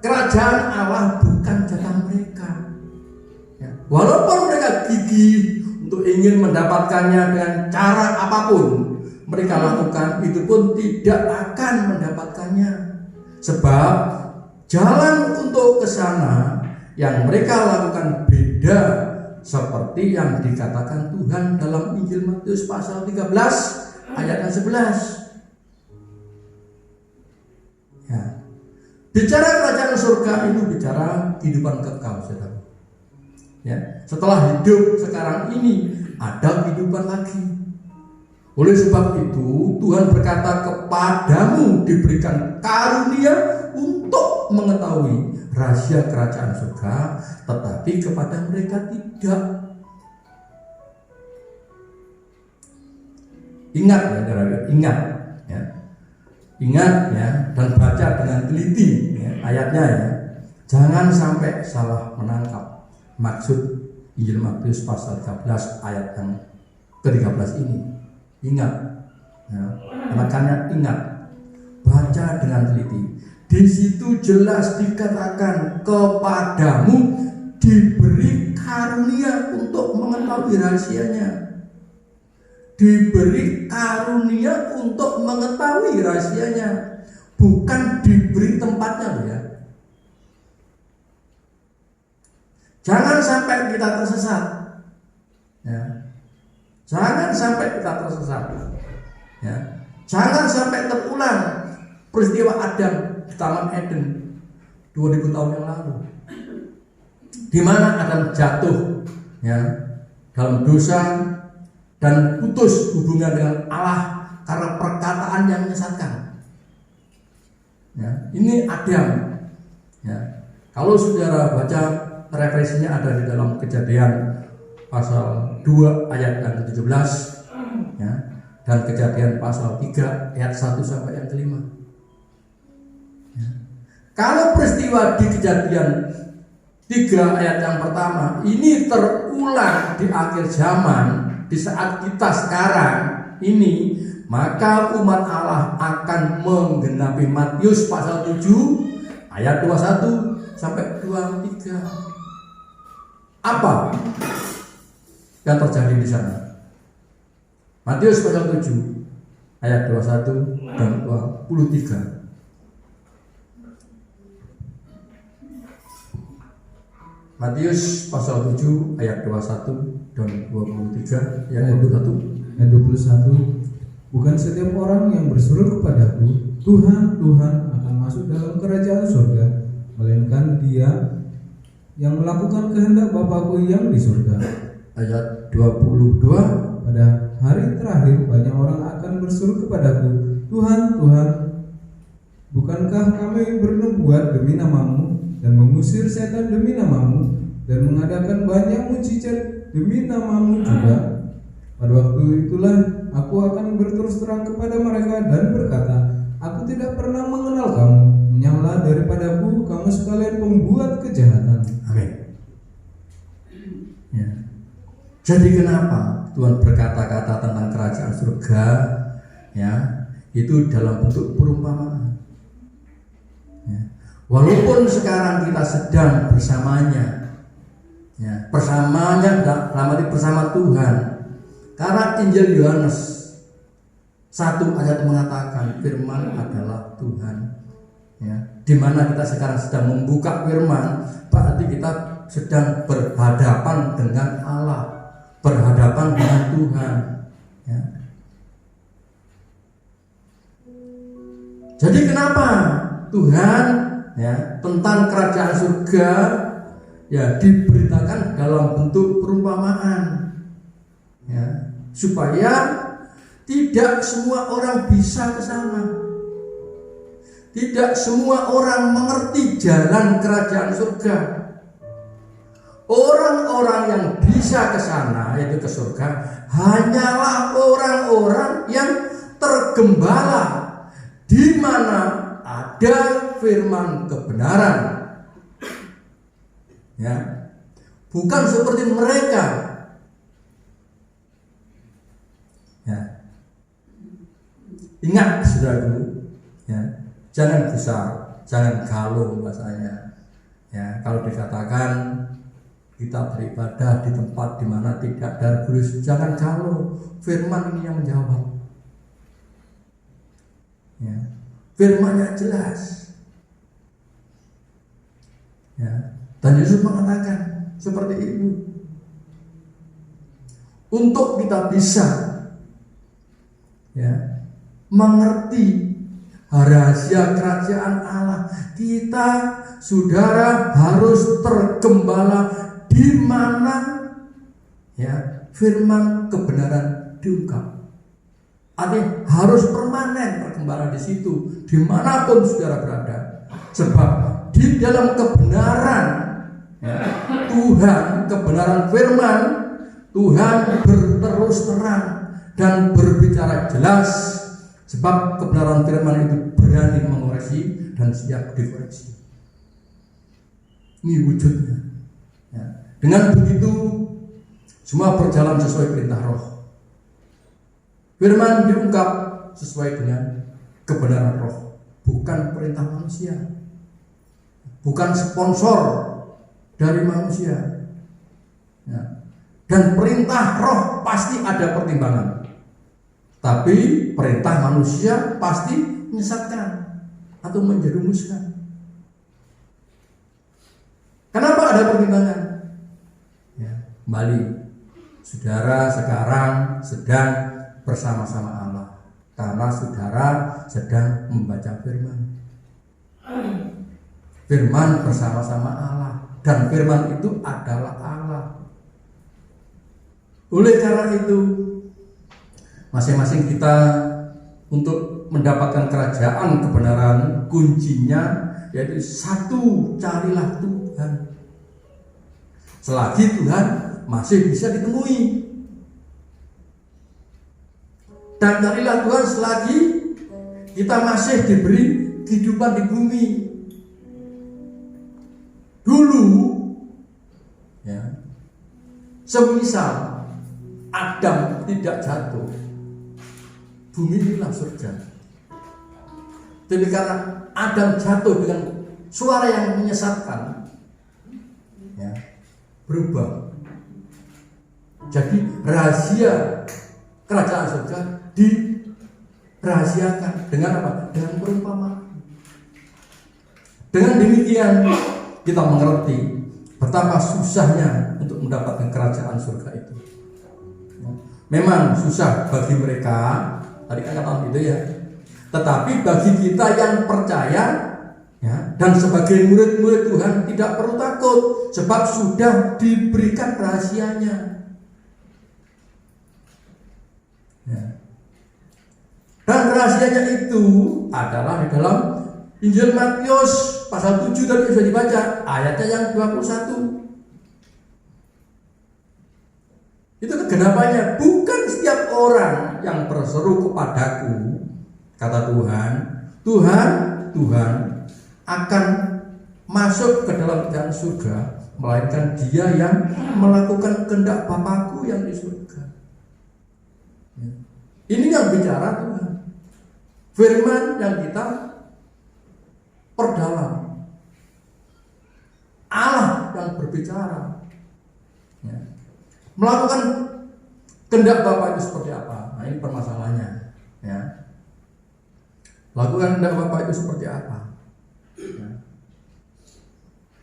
kerajaan Allah bukan jatah mereka. Ya. Walaupun mereka gigih untuk ingin mendapatkannya dengan cara apapun mereka lakukan, itu pun tidak akan mendapatkannya. Sebab jalan untuk ke sana yang mereka lakukan beda seperti yang dikatakan Tuhan dalam Injil Matius pasal 13 ayat 11. Ya. Bicara kerajaan surga itu bicara kehidupan kekal, saudara. Ya. Setelah hidup sekarang ini ada kehidupan lagi. Oleh sebab itu Tuhan berkata, kepadamu diberikan karunia untuk mengetahui rahasia kerajaan surga, tetapi kepada mereka tidak. Ingat ya, saudara, ingat ya. Ingat ya, dan baca dengan teliti ya, ayatnya ya. Jangan sampai salah menangkap maksud Injil Matius pasal 13 ayat yang ke-13 ini. Ingat ya, makanya ingat, baca dengan teliti. Di situ jelas dikatakan, kepadamu diberi karunia untuk mengetahui rahasianya. Diberi karunia untuk mengetahui rahasianya, bukan diberi tempatnya loh ya. Jangan sampai kita tersesat ya. Jangan sampai kita tersesat ya. Jangan sampai terulang peristiwa Adam di Taman Eden 2000 tahun yang lalu, di mana Adam jatuh ya dalam dosa dan putus hubungan dengan Allah karena perkataan yang menyesatkan. Ya, ini Adam. Ya. Kalau saudara baca referensinya ada di dalam Kejadian pasal 2 ayat yang ke-17 ya, dan Kejadian pasal 3 ayat 1 sampai yang ke-5. Ya. Kalau peristiwa di Kejadian 3 ayat yang pertama ini terulang di akhir zaman, di saat kita sekarang ini, maka umat Allah akan menggenapi Matius pasal 7 ayat 21 sampai 23. Apa yang terjadi di sana? Matius pasal 7 ayat 21 dan 23. Matius pasal 7 ayat 21 dan 23 ayat 21. Ayat 21. Bukan setiap orang yang berseru kepadaku, Tuhan, Tuhan, akan masuk dalam kerajaan surga, melainkan dia yang melakukan kehendak Bapakku yang di surga. Ayat 22. Pada hari terakhir banyak orang akan berseru kepadaku, Tuhan, Tuhan, bukankah kami bernubuat demi namamu dan mengusir setan demi namamu dan mengadakan banyak mukjizat demi namamu juga? Pada waktu itulah aku akan berterus terang kepada mereka dan berkata, aku tidak pernah mengenal kamu, menyala daripadaku kamu sekalian pembuat kejahatan. Amin. Ya. Jadi kenapa Tuhan berkata-kata tentang kerajaan surga ya, itu dalam bentuk perumpamaan ya. Walaupun sekarang kita sedang bersamanya ya, bersamanya dalam arti bersama Tuhan, karena Injil Yohanes 1 ayat mengatakan firman adalah Tuhan ya. Di mana kita sekarang sedang membuka firman, berarti kita sedang berhadapan dengan Allah, berhadapan dengan Tuhan ya. Jadi kenapa Tuhan ya tentang kerajaan surga ya diberitakan dalam bentuk perumpamaan ya, supaya tidak semua orang bisa ke sana. Tidak semua orang mengerti jalan kerajaan surga. Orang-orang yang bisa ke sana, yaitu ke surga, hanyalah orang-orang yang tergembala, di mana ada firman kebenaran. Ya, bukan seperti mereka. Ya. Ingat saudaraku, ya, jangan gusar, jangan galau bahasanya. Ya, kalau dikatakan kita beribadah di tempat di mana tidak ada gurus, jangan galau. Firman ini yang menjawab. Ya, firman-Nya jelas. Ya, dan Yesus mengatakan seperti itu. Untuk kita bisa, ya, mengerti rahasia kerajaan Allah, kita saudara harus tergembala di mana, ya, firman kebenaran diungkap. Artinya harus permanen tergembala di situ, dimanapun saudara berada. Sebab di dalam kebenaran, ya, Tuhan, kebenaran firman Tuhan berterus terang dan berbicara jelas. Sebab kebenaran firman itu berani mengoreksi dan siap dikoreksi. Ini wujudnya. Ya. Dengan begitu semua berjalan sesuai perintah Roh. Firman diungkap sesuai dengan kebenaran Roh, bukan perintah manusia, bukan sponsor dari manusia. Ya. Dan perintah Roh pasti ada pertimbangan. Tapi perintah manusia pasti menyesatkan atau menjerumuskan. Kenapa ada pertimbangan? Ya, kembali, saudara sekarang sedang bersama-sama Allah karena saudara sedang membaca firman. Firman bersama-sama Allah, dan firman itu adalah Allah. Oleh karena itu, masing-masing kita untuk mendapatkan kerajaan kebenaran, kuncinya yaitu satu, carilah Tuhan. Selagi Tuhan masih bisa ditemui, dan carilah Tuhan selagi kita masih diberi kehidupan di bumi. Dulu, ya, semisal Adam tidak jatuh, bumi inilah surga. Tapi karena Adam jatuh dengan suara yang menyesatkan, ya, berubah. Jadi rahasia kerajaan surga dirahasiakan dengan apa? Dengan perumpamaan. Dengan demikian kita mengerti betapa susahnya untuk mendapatkan kerajaan surga itu. Memang susah bagi mereka, tadi katakan itu ya. Tetapi bagi kita yang percaya, ya, dan sebagai murid-murid Tuhan tidak perlu takut, sebab sudah diberikan rahasianya. Ya. Dan rahasianya itu adalah di dalam Injil Matius pasal 7 tadi sudah dibaca, ayatnya yang 21. Itu kegenapannya. Bukan setiap orang yang berseru kepadaku, kata Tuhan, Tuhan, Tuhan, akan masuk ke dalam kerajaan surga, melainkan dia yang melakukan kehendak Bapakku yang di surga. Ini yang bicara Tuhan. Firman yang kita perdalam. Allah yang berbicara. Ya. Melakukan kehendak Bapa itu seperti apa? Nah, ini permasalahannya, ya. Lakukan kehendak Bapa itu seperti apa? Ya.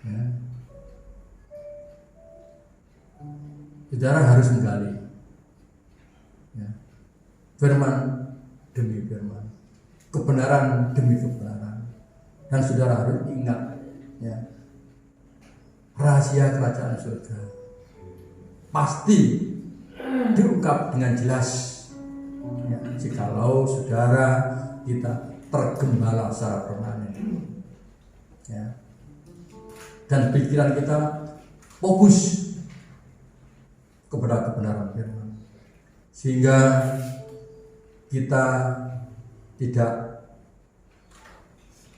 Ya. Saudara harus menggali, ya. Firman demi firman, kebenaran demi kebenaran, dan saudara harus ingat, ya, rahasia kerajaan surga pasti diungkap dengan jelas, ya, jikalau saudara kita tergembala secara permanen, ya, dan pikiran kita fokus kepada kebenaran firman, sehingga kita tidak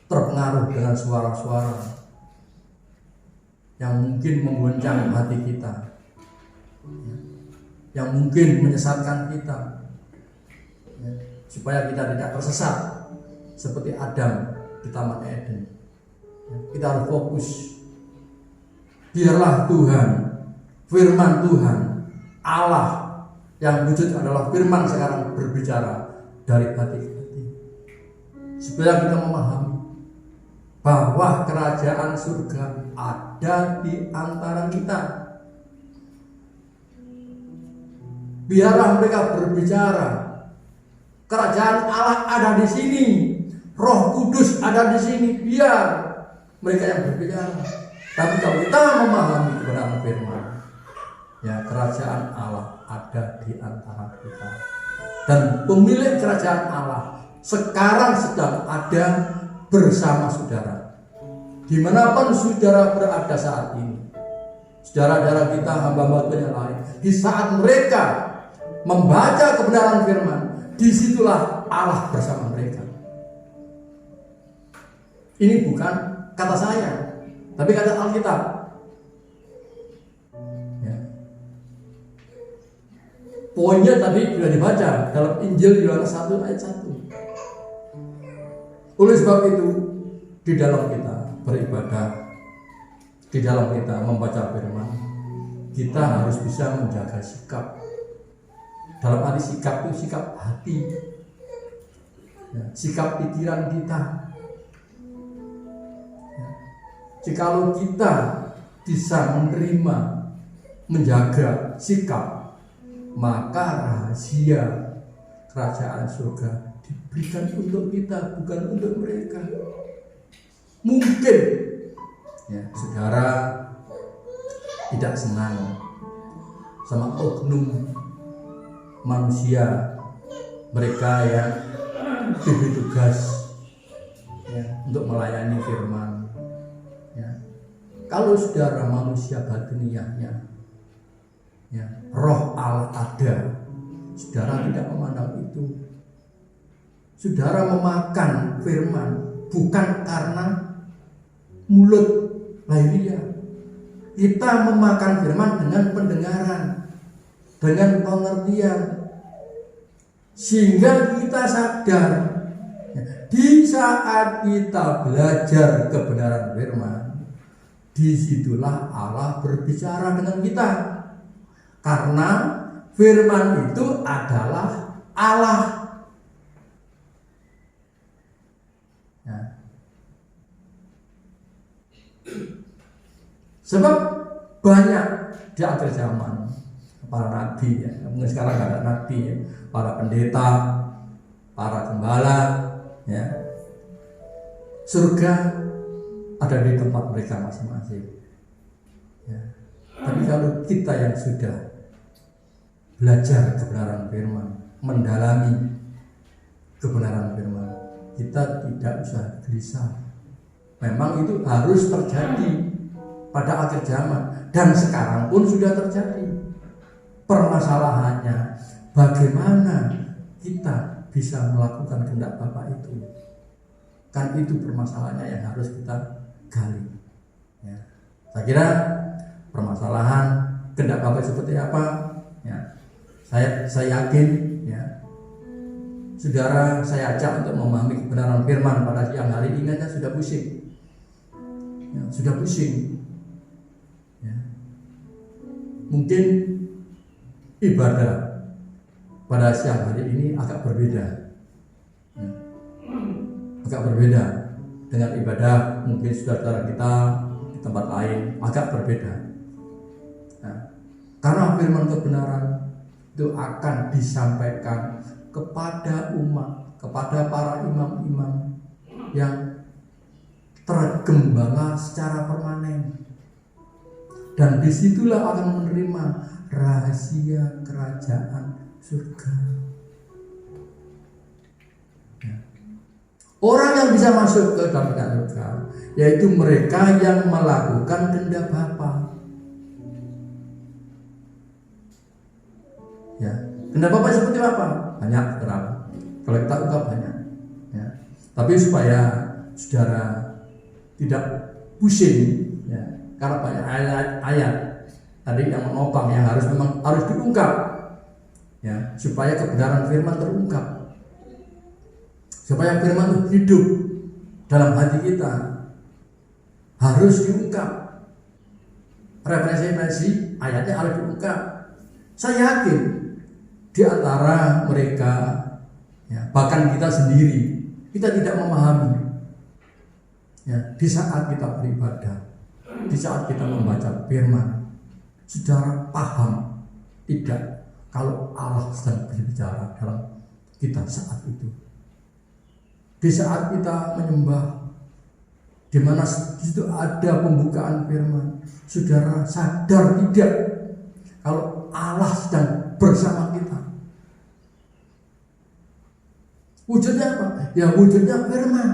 terpengaruh dengan suara-suara yang mungkin menggoncang hati kita, yang mungkin menyesatkan kita. supaya kita tidak tersesat seperti Adam di Taman Eden. Kita harus fokus. Biarlah Tuhan, firman Tuhan, Allah yang wujud adalah firman sekarang berbicara dari hati-hati, supaya kita memahami bahwa kerajaan surga ada di antara kita. Biarlah mereka berbicara. Kerajaan Allah ada di sini. Roh Kudus ada di sini. Biar mereka yang berbicara. Tapi kalau kita memahami kebenaran firman, ya, kerajaan Allah ada di antara kita. Dan pemilik kerajaan Allah sekarang sedang ada bersama saudara. Dimanapun saudara berada saat ini, saudara-saudara kita, hamba-hamba Tuhan yang lain, di saat mereka membaca kebenaran firman, disitulah Allah bersama mereka. Ini bukan kata saya, tapi kata Alkitab. Ya. Poinnya tadi sudah dibaca dalam Injil Yohanes 1 ayat 1. Oleh sebab itu, di dalam kita beribadah, di dalam kita membaca firman, kita harus bisa menjaga sikap. Dalam arti sikap itu sikap hati, ya, sikap pikiran kita. Ya. Jikalau kita bisa menerima, menjaga sikap, maka rahasia kerajaan surga diberikan untuk kita, bukan untuk mereka. Mungkin, ya, saudara tidak senang sama oknum manusia, mereka yang diberi tugas, ya, untuk melayani firman. Ya. Kalau saudara manusia batiniahnya, ya, roh Allah ada, saudara tidak memandang itu. Saudara memakan firman bukan karena mulut lahiriah. Kita memakan firman dengan pendengaran, dengan pengertian, sehingga kita sadar di saat kita belajar kebenaran firman, disitulah Allah berbicara dengan kita, karena firman itu adalah Allah. Ya. Sebab banyak di akhir zaman para nabi, ya, mungkin sekarang nggak ada nabi, ya, para pendeta, para gembala, ya, surga ada di tempat mereka masing-masing. Ya. Tapi kalau kita yang sudah belajar kebenaran firman, mendalami kebenaran firman, kita tidak usah gelisah. Memang itu harus terjadi pada akhir zaman, dan sekarang pun sudah terjadi. Permasalahannya bagaimana kita bisa melakukan kehendak Bapa itu. Kan itu permasalahannya yang harus kita gali. Ya. Saya kira permasalahan kehendak Bapa seperti apa? Ya. Saya yakin, ya, saudara saya ajak untuk memahami kebenaran firman pada siang hari ini kan sudah pusing. Ya, sudah pusing. Ya. Mungkin ibadah pada siang hari ini agak berbeda, ya, agak berbeda dengan ibadah mungkin saudara kita di tempat lain, agak berbeda. Nah, karena firman kebenaran itu akan disampaikan kepada umat, kepada para imam-imam yang tergembala secara permanen, dan disitulah akan menerima rahasia kerajaan surga. Ya. Orang yang bisa masuk ke dalam kerajaan surga yaitu mereka yang melakukan kehendak Bapa. Ya, kehendak Bapa seperti apa? Banyak, terang. Kalau kita ungkap banyak. Ya. Tapi supaya saudara tidak pusing, ya, karena banyak ayat-ayat tadi yang menopang, yang memang harus diungkap, ya, supaya kebenaran firman terungkap. supaya firman itu hidup dalam hati kita, harus diungkap. Referensi ayatnya harus diungkap. Saya yakin di antara mereka, ya, bahkan kita sendiri, kita tidak memahami. Ya, di saat kita beribadah, di saat kita membaca firman, saudara paham tidak kalau Allah sedang berbicara dalam kita saat itu? Di saat kita menyembah, di mana di situ ada pembukaan firman, saudara sadar tidak kalau Allah sedang bersama kita? Wujudnya apa? Ya wujudnya firman.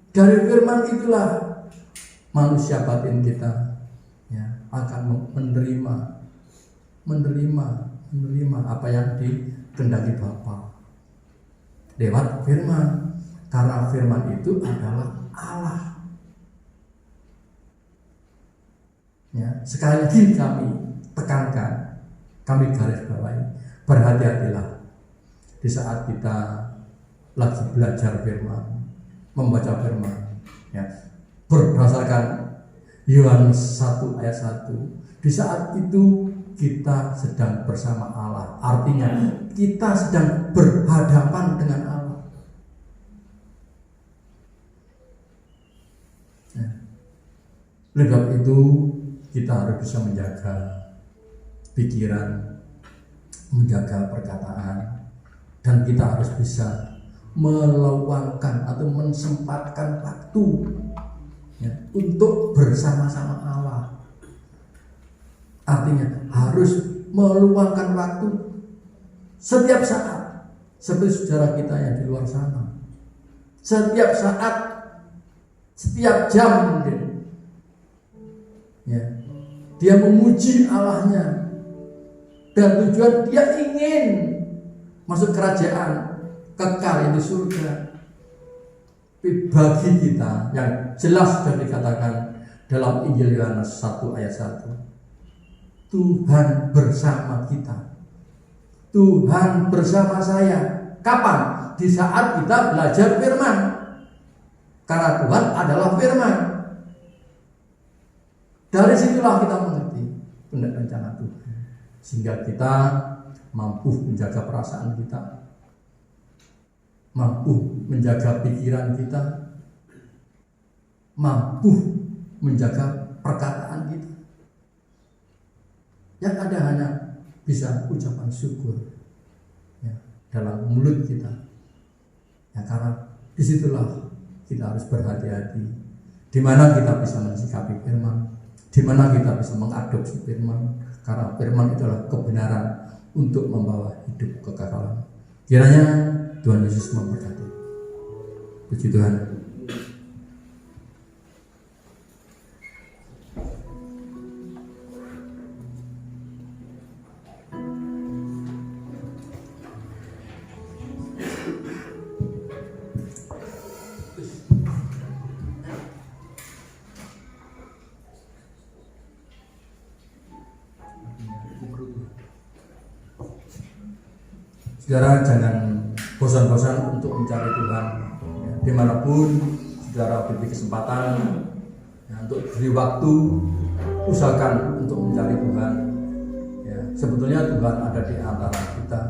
Dari firman itulah manusia batin kita, ya, akan menerima apa yang dikehendaki Bapa lewat firman, karena firman itu adalah Allah. Ya, sekali lagi kami tekankan, kami garis bawahi, berhati-hatilah di saat kita lagi belajar firman, membaca firman, ya, berdasarkan Yohanes 1 ayat 1. Di saat itu kita sedang bersama Allah, artinya kita sedang berhadapan dengan Allah. Ya. Oleh sebab itu kita harus bisa menjaga pikiran, menjaga perkataan, dan kita harus bisa meluangkan atau mensempatkan waktu, ya, untuk bersama-sama Allah. Artinya harus meluangkan waktu setiap saat, seperti saudara kita yang di luar sana. Setiap saat, setiap jam mungkin, ya, dia memuji Allahnya, dan tujuan dia ingin masuk kerajaan kekal yang di surga. Tapi bagi kita yang jelas sudah dikatakan dalam Injil Yohanes 1 ayat 1, Tuhan bersama kita. Tuhan bersama saya. Kapan? Di saat kita belajar firman. Karena Tuhan adalah firman. Dari situlah kita mengerti rencana Tuhan, sehingga kita mampu menjaga perasaan kita, mampu menjaga pikiran kita, mampu menjaga perkataan kita. Yang ada hanya bisa ucapan syukur, ya, dalam mulut kita, ya, karena disitulah kita harus berhati-hati. Di mana kita bisa mensikapi firman, di mana kita bisa mengadopsi firman, karena firman itulah kebenaran untuk membawa hidup kekekalan. Kiranya Tuhan Yesus memberkati. Puji Tuhan. Saudara jangan bosan-bosan untuk mencari Tuhan, ya, dimanapun saudara diberi kesempatan, ya, untuk beri waktu, usahakan untuk mencari Tuhan. Ya, sebetulnya Tuhan ada di antara kita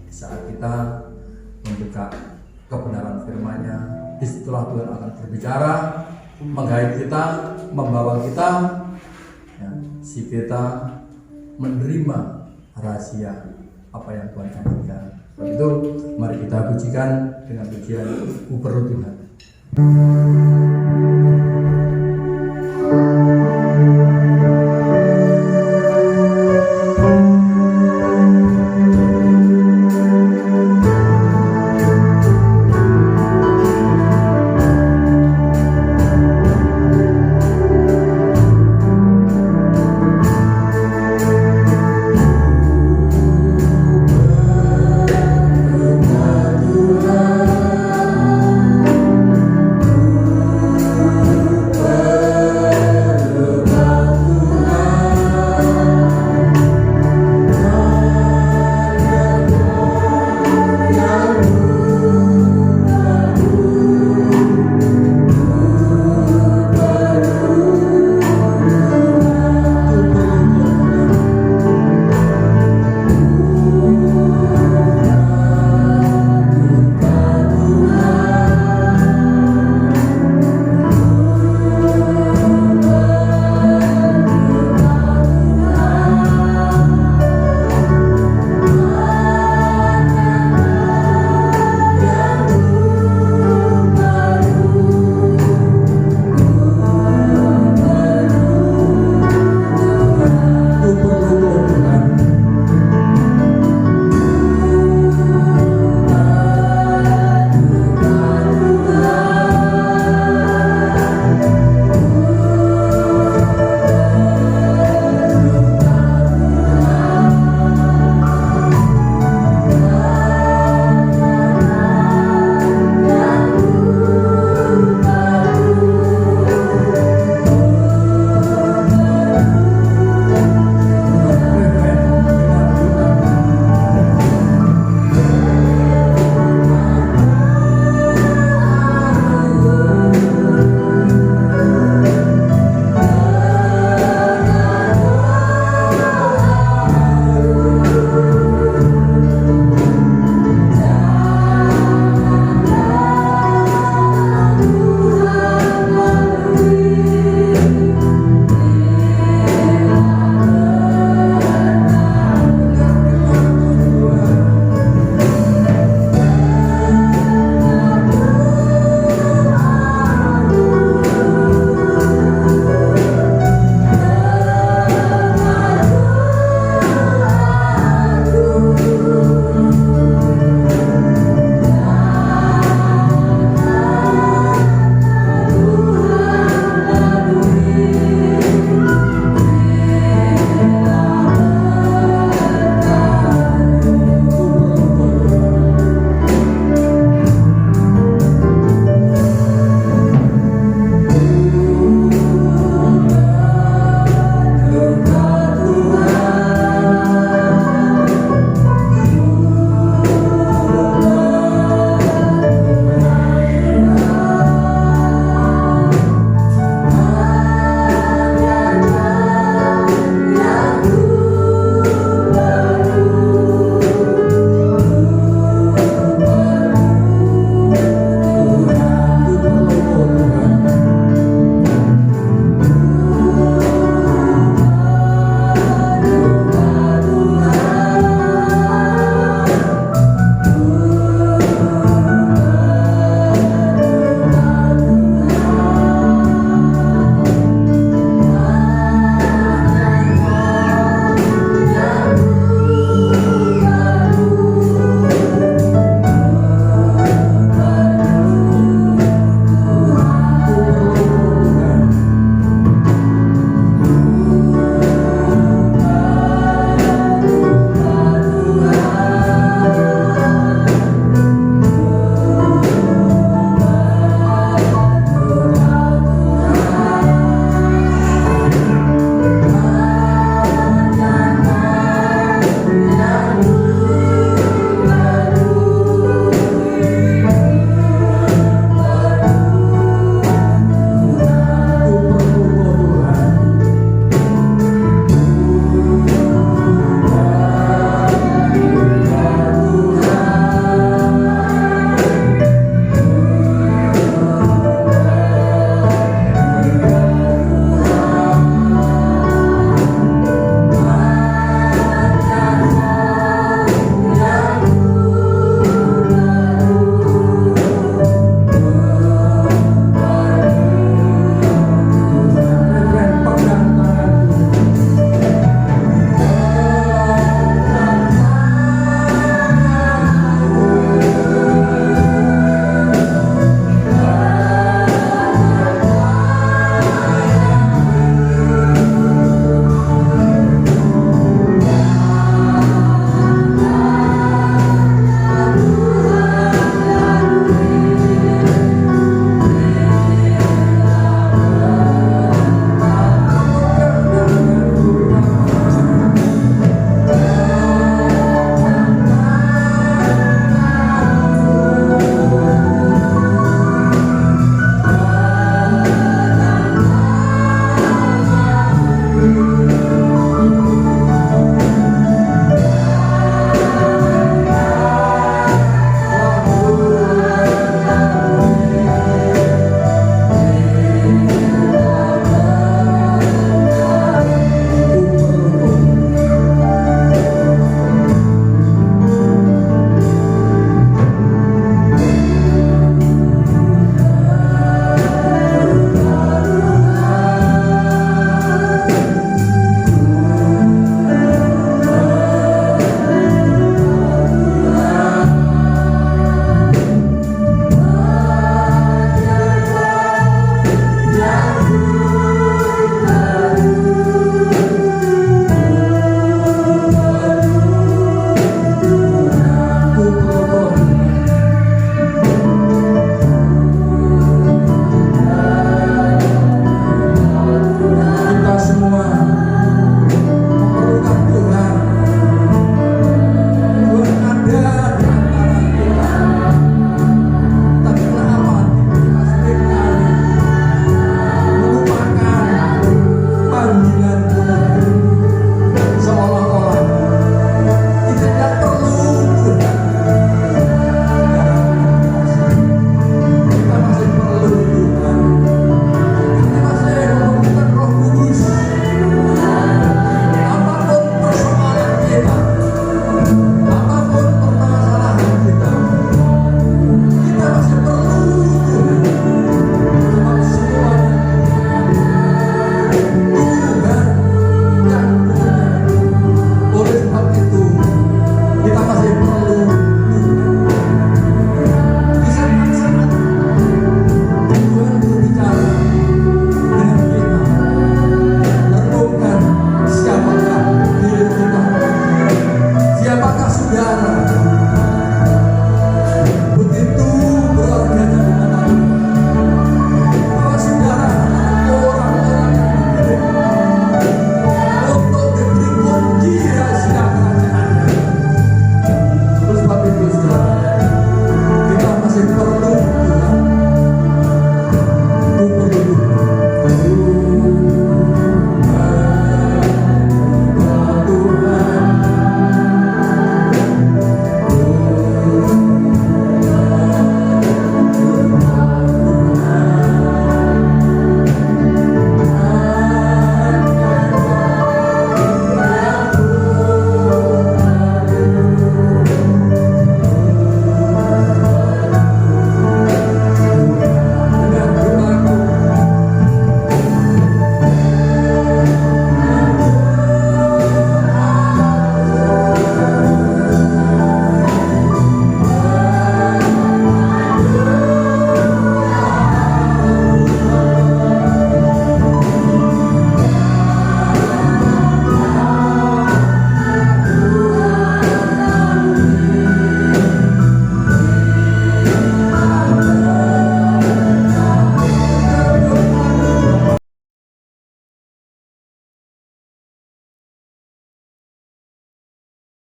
saat kita membuka kebenaran firman-Nya. Disitulah Tuhan akan berbicara, menggait kita, membawa kita, ya, si kita menerima rahasia apa yang Tuhan janjikan. Sebab itu mari kita pujikan dengan pujian Ku Perlu Tuhan.